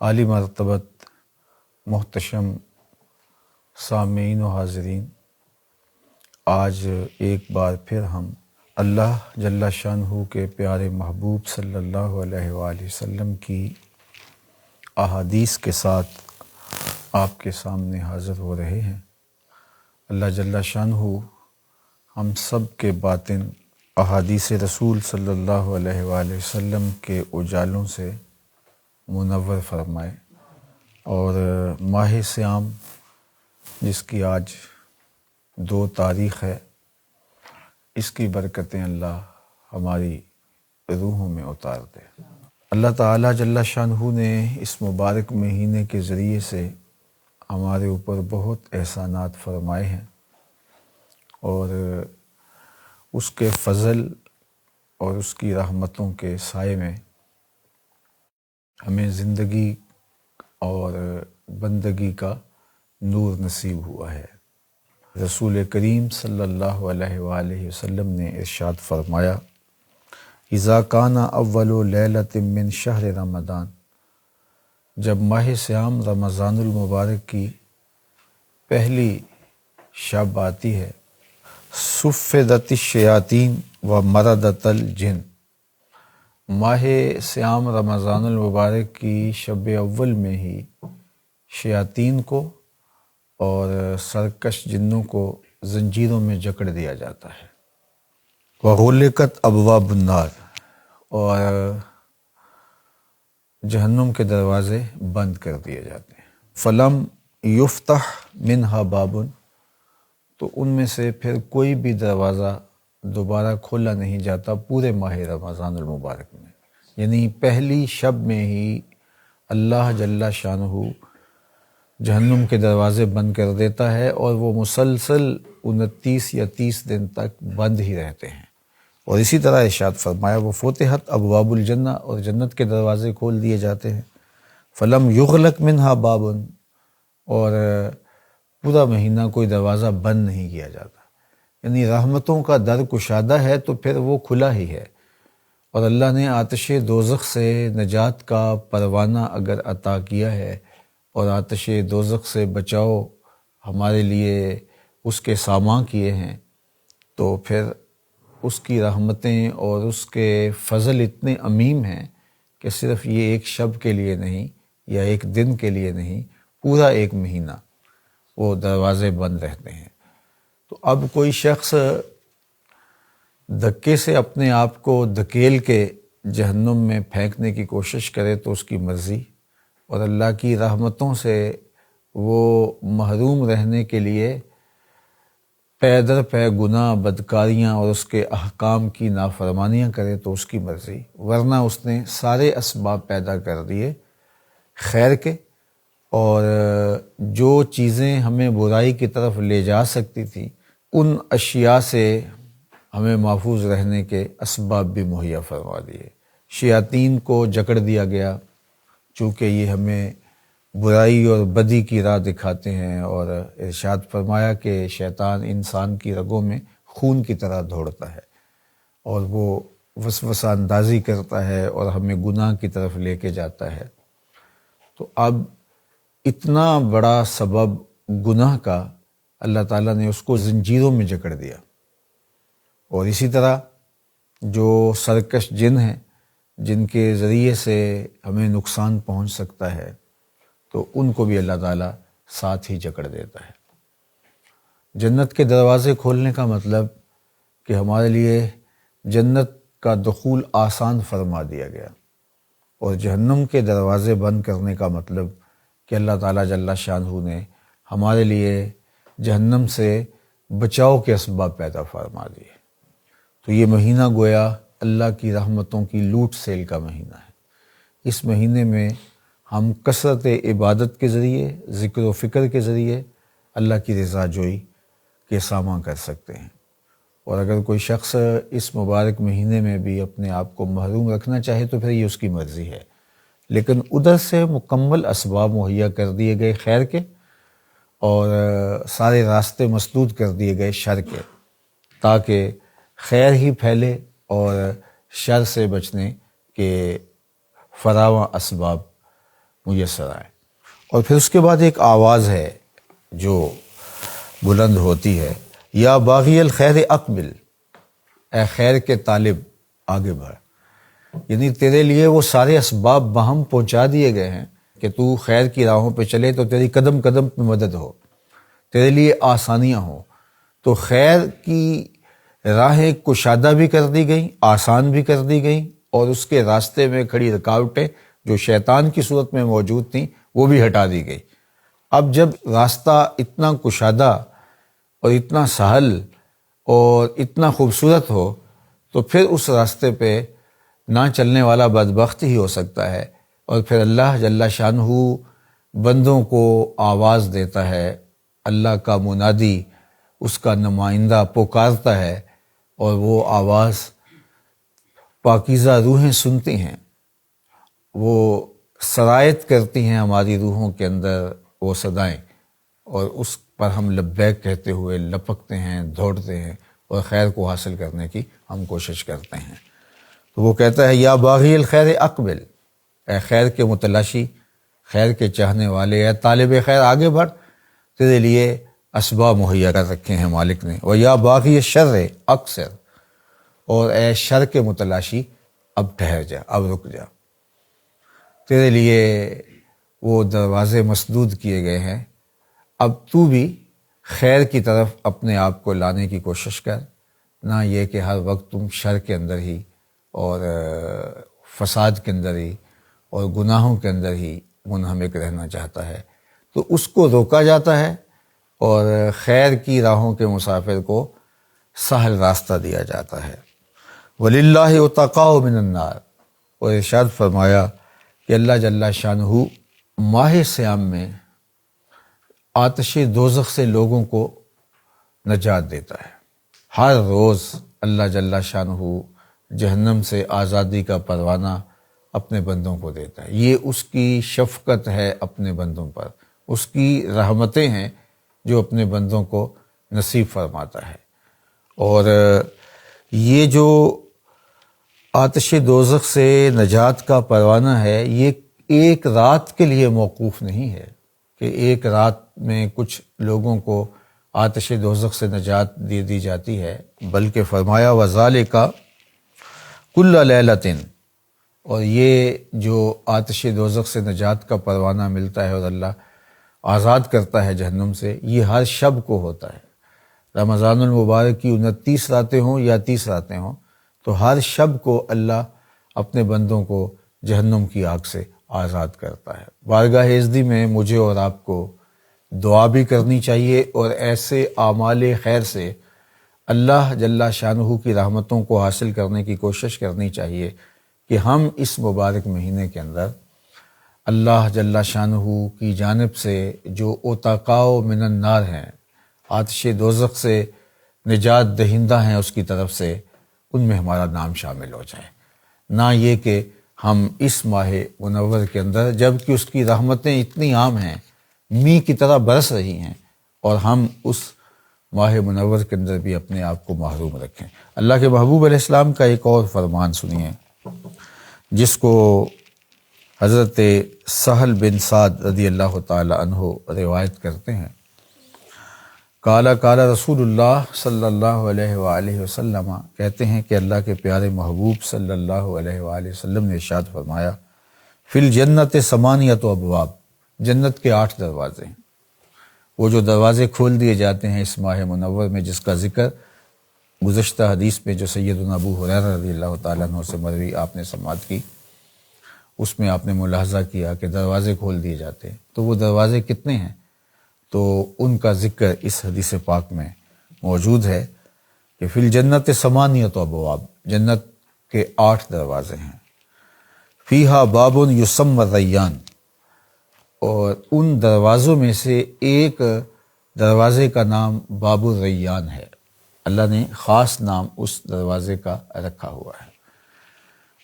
عالی مرتبت محتشم سامعین و حاضرین، آج ایک بار پھر ہم اللہ جل شانہ کے پیارے محبوب صلی اللہ علیہ وآلہ وسلم کی احادیث کے ساتھ آپ کے سامنے حاضر ہو رہے ہیں۔ اللہ جل شانہ ہم سب کے باطن احادیث رسول صلی اللہ علیہ وآلہ وسلم کے اجالوں سے منور فرمائے، اور ماہ صیام جس کی آج 2 تاریخ ہے، اس کی برکتیں اللہ ہماری روحوں میں اتار دے۔ اللہ تعالیٰ جل شانہ نے اس مبارک مہینے کے ذریعے سے ہمارے اوپر بہت احسانات فرمائے ہیں، اور اس کے فضل اور اس کی رحمتوں کے سائے میں ہمیں زندگی اور بندگی کا نور نصیب ہوا ہے۔ رسول کریم صلی اللہ علیہ وآلہ وسلم نے ارشاد فرمایا، اذا کان اول لیلۃ من شہر رمضان، جب ماہ صیام رمضان المبارک کی پہلی شب آتی ہے، صفدت الشیاطین و مردت الجن، ماہ صیام رمضان المبارک کی شب اول میں ہی شیاطین کو اور سرکش جنوں کو زنجیروں میں جکڑ دیا جاتا ہے۔ وغلقت ابواب النار، اور جہنم کے دروازے بند کر دیے جاتے ہیں۔ فلم یفتح منہا باب، تو ان میں سے پھر کوئی بھی دروازہ دوبارہ کھولا نہیں جاتا پورے ماہ رمضان المبارک میں، یعنی پہلی شب میں ہی اللہ جل شانہ جہنم کے دروازے بند کر دیتا ہے، اور وہ مسلسل 29 یا 30 دن تک بند ہی رہتے ہیں۔ اور اسی طرح ارشاد فرمایا، وہ فتحت ابواب الجنہ، اور جنت کے دروازے کھول دیے جاتے ہیں۔ فلم یغلق منہا باب، اور پورا مہینہ کوئی دروازہ بند نہیں کیا جاتا، یعنی رحمتوں کا در کشادہ ہے تو پھر وہ کھلا ہی ہے۔ اور اللہ نے آتش دوزخ سے نجات کا پروانہ اگر عطا کیا ہے، اور آتش دوزخ سے بچاؤ ہمارے لیے اس کے سامان کیے ہیں، تو پھر اس کی رحمتیں اور اس کے فضل اتنے عمیم ہیں کہ صرف یہ ایک شب کے لیے نہیں یا ایک دن کے لیے نہیں، پورا ایک مہینہ وہ دروازے بند رہتے ہیں۔ تو اب کوئی شخص دھکے سے اپنے آپ کو دھکیل کے جہنم میں پھینکنے کی کوشش کرے تو اس کی مرضی، اور اللہ کی رحمتوں سے وہ محروم رہنے کے لیے پے در پے گناہ، بدکاریاں اور اس کے احکام کی نافرمانیاں کرے تو اس کی مرضی، ورنہ اس نے سارے اسباب پیدا کر دیے خیر کے، اور جو چیزیں ہمیں برائی کی طرف لے جا سکتی تھیں ان اشیاء سے ہمیں محفوظ رہنے کے اسباب بھی مہیا فرما دیے۔ شیاطین کو جکڑ دیا گیا، چونکہ یہ ہمیں برائی اور بدی کی راہ دکھاتے ہیں، اور ارشاد فرمایا کہ شیطان انسان کی رگوں میں خون کی طرح دوڑتا ہے، اور وہ وسوسہ اندازی کرتا ہے اور ہمیں گناہ کی طرف لے کے جاتا ہے۔ تو اب اتنا بڑا سبب گناہ کا اللہ تعالیٰ نے اس کو زنجیروں میں جکڑ دیا، اور اسی طرح جو سرکش جن ہیں جن کے ذریعے سے ہمیں نقصان پہنچ سکتا ہے، تو ان کو بھی اللہ تعالیٰ ساتھ ہی جکڑ دیتا ہے۔ جنت کے دروازے کھولنے کا مطلب کہ ہمارے لیے جنت کا دخول آسان فرما دیا گیا، اور جہنم کے دروازے بند کرنے کا مطلب کہ اللہ تعالیٰ جل شانہ نے ہمارے لیے جہنم سے بچاؤ کے اسباب پیدا فرما دیے۔ تو یہ مہینہ گویا اللہ کی رحمتوں کی لوٹ سیل کا مہینہ ہے۔ اس مہینے میں ہم کثرت عبادت کے ذریعے، ذکر و فکر کے ذریعے اللہ کی رضا جوئی کے سامان کر سکتے ہیں، اور اگر کوئی شخص اس مبارک مہینے میں بھی اپنے آپ کو محروم رکھنا چاہے تو پھر یہ اس کی مرضی ہے، لیکن ادھر سے مکمل اسباب مہیا کر دیے گئے خیر کے، اور سارے راستے مسدود کر دیے گئے شر کے، تاکہ خیر ہی پھیلے اور شر سے بچنے کے فراواں اسباب میسر آئے۔ اور پھر اس کے بعد ایک آواز ہے جو بلند ہوتی ہے، یا باغی الخیر اقبل، اے خیر کے طالب آگے بڑھ۔ یعنی تیرے لیے وہ سارے اسباب باہم پہنچا دیے گئے ہیں کہ تو خیر کی راہوں پہ چلے تو تیری قدم قدم پہ مدد ہو، تیرے لیے آسانیاں ہوں۔ تو خیر کی راہیں کشادہ بھی کر دی گئیں، آسان بھی کر دی گئیں، اور اس کے راستے میں کھڑی رکاوٹیں جو شیطان کی صورت میں موجود تھیں وہ بھی ہٹا دی گئی۔ اب جب راستہ اتنا کشادہ اور اتنا سہل اور اتنا خوبصورت ہو تو پھر اس راستے پہ نہ چلنے والا بدبخت ہی ہو سکتا ہے۔ اور پھر اللہ جل شانہ بندوں کو آواز دیتا ہے، اللہ کا منادی، اس کا نمائندہ پکارتا ہے، اور وہ آواز پاکیزہ روحیں سنتی ہیں، وہ سرایت کرتی ہیں ہماری روحوں کے اندر وہ صدائیں، اور اس پر ہم لبیک کہتے ہوئے لپکتے ہیں، دوڑتے ہیں، اور خیر کو حاصل کرنے کی ہم کوشش کرتے ہیں۔ تو وہ کہتا ہے، یا باغی الخیر اقبل، اے خیر کے متلاشی، خیر کے چاہنے والے، اے طالب خیر آگے بڑھ، تیرے لیے اسباب مہیا کر رکھے ہیں مالک نے۔ و یا باغی شر اقصر، اور اے شر کے متلاشی اب ٹھہر جا، اب رک جا، تیرے لیے وہ دروازے مسدود کیے گئے ہیں، اب تو بھی خیر کی طرف اپنے آپ کو لانے کی کوشش کر، نہ یہ کہ ہر وقت تم شر کے اندر ہی اور فساد کے اندر ہی اور گناہوں کے اندر ہی منہمک رہنا چاہتا ہے۔ تو اس کو روکا جاتا ہے اور خیر کی راہوں کے مسافر کو سہل راستہ دیا جاتا ہے۔ وَلِلَّهِ عُتَقَاءُ مِنَ النَّارِ، اور ارشاد فرمایا کہ اللہ جل شانہ ماہ صیام میں آتش دوزخ سے لوگوں کو نجات دیتا ہے۔ ہر روز اللہ جل شانہ جہنم سے آزادی کا پروانہ اپنے بندوں کو دیتا ہے۔ یہ اس کی شفقت ہے اپنے بندوں پر، اس کی رحمتیں ہیں جو اپنے بندوں کو نصیب فرماتا ہے۔ اور یہ جو آتش دوزخ سے نجات کا پروانہ ہے، یہ ایک رات کے لیے موقوف نہیں ہے کہ ایک رات میں کچھ لوگوں کو آتش دوزخ سے نجات دے دی جاتی ہے، بلکہ فرمایا وَذَلِكَ كُلَّ لَيْلَةٍ، اور یہ جو آتش دوزخ سے نجات کا پروانہ ملتا ہے اور اللہ آزاد کرتا ہے جہنم سے، یہ ہر شب کو ہوتا ہے۔ رمضان المبارک کی 29 راتیں ہوں یا 30 راتیں ہوں، تو ہر شب کو اللہ اپنے بندوں کو جہنم کی آگ سے آزاد کرتا ہے۔ بارگاہ عزتی میں مجھے اور آپ کو دعا بھی کرنی چاہیے، اور ایسے اعمال خیر سے اللہ جل شانہ کی رحمتوں کو حاصل کرنے کی کوشش کرنی چاہیے کہ ہم اس مبارک مہینے کے اندر اللہ جل شانہ کی جانب سے جو عتقاء من النار ہیں، آتش دوزخ سے نجات دہندہ ہیں اس کی طرف سے، ان میں ہمارا نام شامل ہو جائے۔ نہ یہ کہ ہم اس ماہ منور کے اندر، جب کہ اس کی رحمتیں اتنی عام ہیں، می کی طرح برس رہی ہیں، اور ہم اس ماہ منور کے اندر بھی اپنے آپ کو محروم رکھیں۔ اللہ کے محبوب علیہ السلام کا ایک اور فرمان سنیے، جس کو حضرت سہل بن سعد رضی اللہ تعالی عنہ روایت کرتے ہیں۔ قال رسول اللہ صلی اللہ علیہ وآلہ وسلم، کہتے ہیں کہ اللہ کے پیارے محبوب صلی اللہ علیہ وآلہ وسلم نے ارشاد فرمایا، فی الجنت ثمانیۃ ابواب، جنت کے 8 دروازے ہیں۔ وہ جو دروازے کھول دیے جاتے ہیں اس ماہ منور میں، جس کا ذکر گزشتہ حدیث میں جو سیدنا ابو ہریرہ رضی اللہ تعالیٰ عنہ سے مروی آپ نے سماعت کی، اس میں آپ نے ملاحظہ کیا کہ دروازے کھول دیے جاتے ہیں۔ تو وہ دروازے کتنے ہیں؟ تو ان کا ذکر اس حدیث پاک میں موجود ہے کہ فی الجنت ثمانیۃ ابواب، جنت کے 8 دروازے ہیں۔ فیہا باب یسمی ریان، اور ان دروازوں میں سے ایک دروازے کا نام باب الریان ہے۔ اللہ نے خاص نام اس دروازے کا رکھا ہوا ہے۔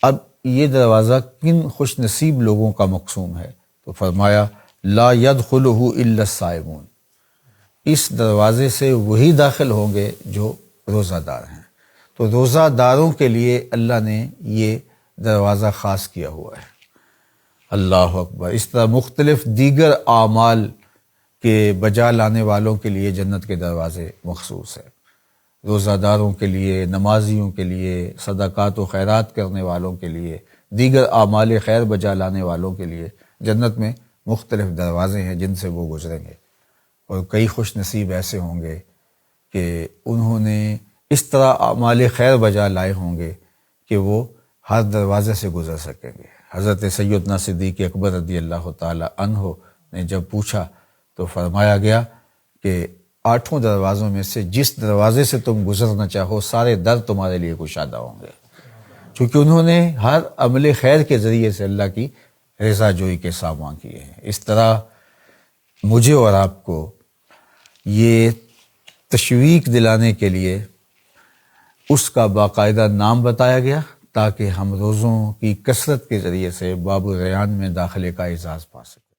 اب یہ دروازہ کن خوش نصیب لوگوں کا مقسوم ہے؟ تو فرمایا لا يدخلہ الا الصائمون، اس دروازے سے وہی داخل ہوں گے جو روزہ دار ہیں۔ تو روزہ داروں کے لیے اللہ نے یہ دروازہ خاص کیا ہوا ہے۔ اللہ اکبر۔ اس طرح مختلف دیگر اعمال کے بجا لانے والوں کے لیے جنت کے دروازے مخصوص ہیں، روزہ داروں کے لیے، نمازیوں کے لیے، صدقات و خیرات کرنے والوں کے لیے، دیگر اعمال خیر بجا لانے والوں کے لیے جنت میں مختلف دروازے ہیں جن سے وہ گزریں گے، اور کئی خوش نصیب ایسے ہوں گے کہ انہوں نے اس طرح اعمال خیر بجا لائے ہوں گے کہ وہ ہر دروازے سے گزر سکیں گے۔ حضرت سیدنا صدیق اکبر رضی اللہ تعالی عنہ نے جب پوچھا تو فرمایا گیا کہ 8 دروازوں میں سے جس دروازے سے تم گزرنا چاہو سارے در تمہارے لیے کشادہ ہوں گے، چونکہ انہوں نے ہر عمل خیر کے ذریعے سے اللہ کی رضا جوئی کے سامان کیے ہیں۔ اس طرح مجھے اور آپ کو یہ تشویق دلانے کے لیے اس کا باقاعدہ نام بتایا گیا تاکہ ہم روزوں کی کثرت کے ذریعے سے باب ریان میں داخلے کا اعزاز پا سکیں۔